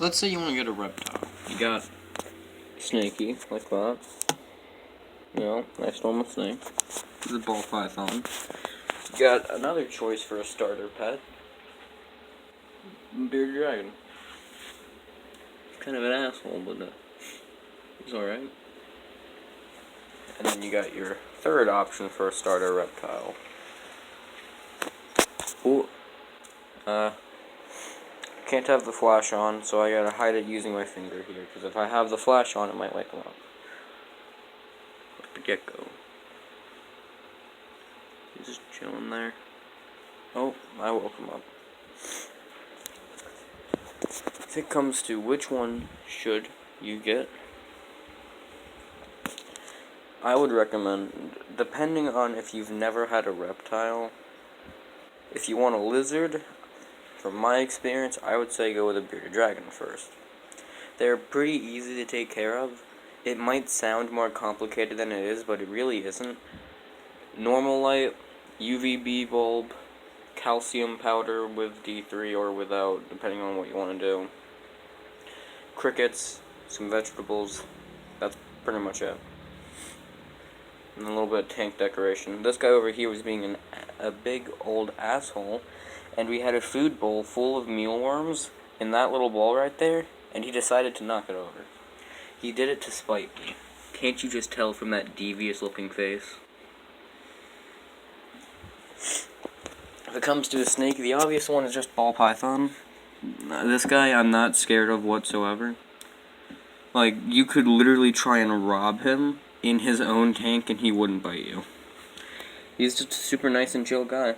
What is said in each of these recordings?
let's say you want to get a reptile. You got snaky, like that. You know, nice normal snake. This is a ball python. You got another choice for a starter pet. Bearded dragon. Kind of an asshole, but he's alright. And then you got your third option for a starter reptile. Ooh. Can't have the flash on, so I gotta hide it using my finger here, because if I have the flash on, it might wake him up. Like the gecko. He's just chilling there. Oh, I woke him up. If it comes to which one should you get, I would recommend, depending on if you've never had a reptile, if you want a lizard, from my experience, I would say go with a bearded dragon first. They're pretty easy to take care of. It might sound more complicated than it is, but it really isn't. Normal light, UVB bulb, calcium powder with D3 or without, depending on what you want to do. Crickets, some vegetables, that's pretty much it. And a little bit of tank decoration. This guy over here was being a big old asshole, and we had a food bowl full of mealworms in that little bowl right there, and he decided to knock it over. He did it to spite me. Can't you just tell from that devious looking face? If it comes to a snake, the obvious one is just ball python. This guy I'm not scared of whatsoever. Like, you could literally try and rob him in his own tank and he wouldn't bite you. He's just a super nice and chill guy.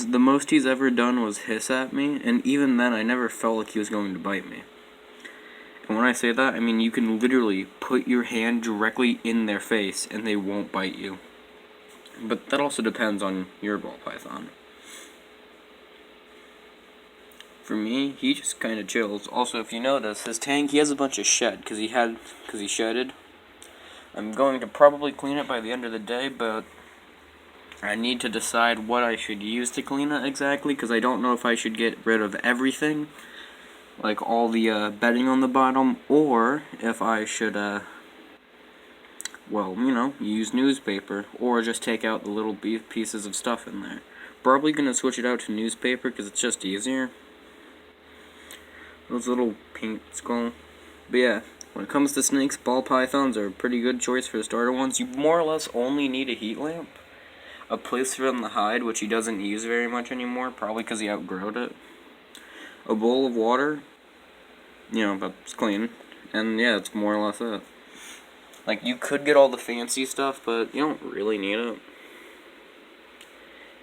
The most he's ever done was hiss at me, and even then I never felt like he was going to bite me. And when I say that, I mean you can literally put your hand directly in their face and they won't bite you. But that also depends on your ball python. For me, he just kind of chills. Also, if you notice, his tank, he has a bunch of shed, because he shedded. I'm going to probably clean it by the end of the day, but I need to decide what I should use to clean it exactly, because I don't know if I should get rid of everything, like all the bedding on the bottom, or if I should, well, you know, use newspaper, or just take out the little pieces of stuff in there. Probably going to switch it out to newspaper, because it's just easier. Those little pink skull. But yeah, when it comes to snakes, ball pythons are a pretty good choice for the starter ones. You more or less only need a heat lamp, a place for him to hide, which he doesn't use very much anymore, probably because he outgrowed it, a bowl of water, you know, that's clean, and yeah, it's more or less it. Like, you could get all the fancy stuff, but you don't really need it.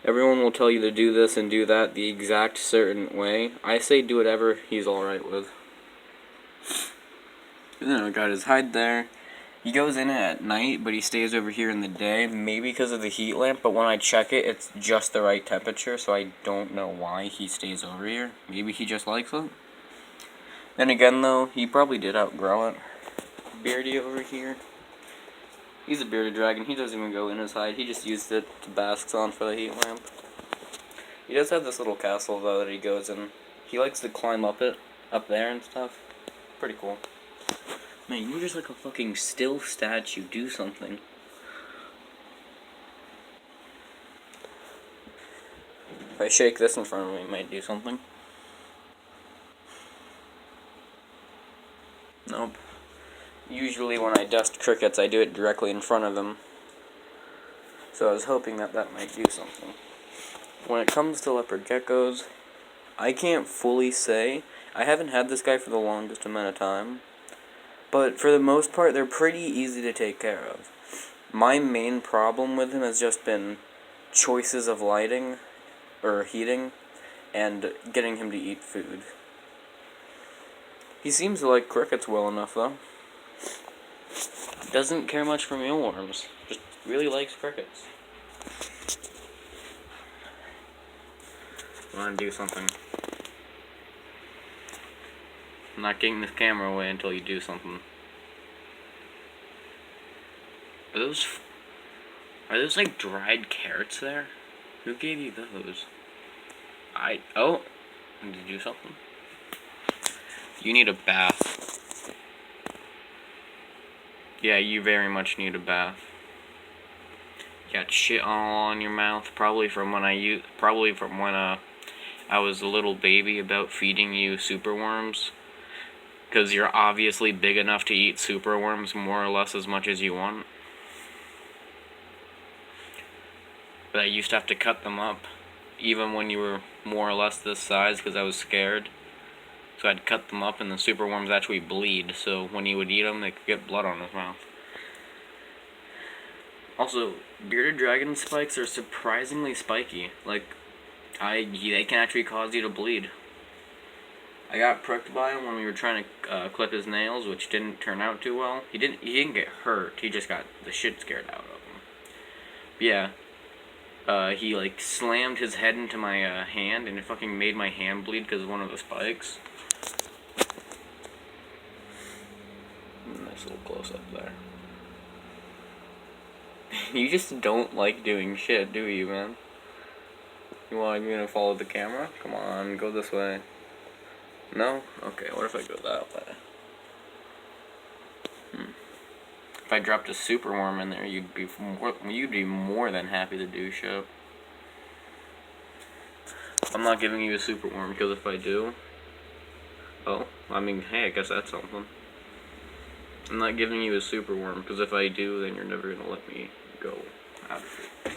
Everyone will tell you to do this and do that the exact certain way. I say do whatever he's alright with. You know, got his hide there. He goes in it at night, but he stays over here in the day, maybe because of the heat lamp, but when I check it, it's just the right temperature, so I don't know why he stays over here. Maybe he just likes it. Then again, though, he probably did outgrow it. Beardy over here. He's a bearded dragon. He doesn't even go in his hide. He just used it to bask on for the heat lamp. He does have this little castle, though, that he goes in. He likes to climb up there and stuff. Pretty cool. Man, you're just like a fucking still statue. Do something. If I shake this in front of me, it might do something. Nope. Usually when I dust crickets, I do it directly in front of them. So I was hoping that might do something. When it comes to leopard geckos, I can't fully say. I haven't had this guy for the longest amount of time. But for the most part, they're pretty easy to take care of. My main problem with him has just been choices of lighting, or heating, and getting him to eat food. He seems to like crickets well enough, though. Doesn't care much for mealworms. Just really likes crickets. I want to do something. I'm not getting this camera away until you do something. Are those like dried carrots there? Who gave you those? Oh, did you do something? You need a bath. Yeah, you very much need a bath. You got shit all on your mouth, probably from when I was a little baby about feeding you superworms. Because you're obviously big enough to eat superworms more or less as much as you want. But I used to have to cut them up, even when you were more or less this size, because I was scared. So I'd cut them up, and the superworms actually bleed, so when he would eat them, they could get blood on his mouth. Also, bearded dragon spikes are surprisingly spiky. Like, they can actually cause you to bleed. I got pricked by him when we were trying to clip his nails, which didn't turn out too well. He didn't get hurt. He just got the shit scared out of him. But yeah, he like slammed his head into my hand, and it fucking made my hand bleed because of one of the spikes. Nice little close up there. You just don't like doing shit, do you, man? You want me to follow the camera? Come on, go this way. No? Okay, what if I go that way? If I dropped a superworm in there, you'd be more than happy to do shit. I'm not giving you a superworm, because if I do... Oh, I mean, hey, I guess that's something. I'm not giving you a superworm, because if I do, then you're never gonna let me go out of it.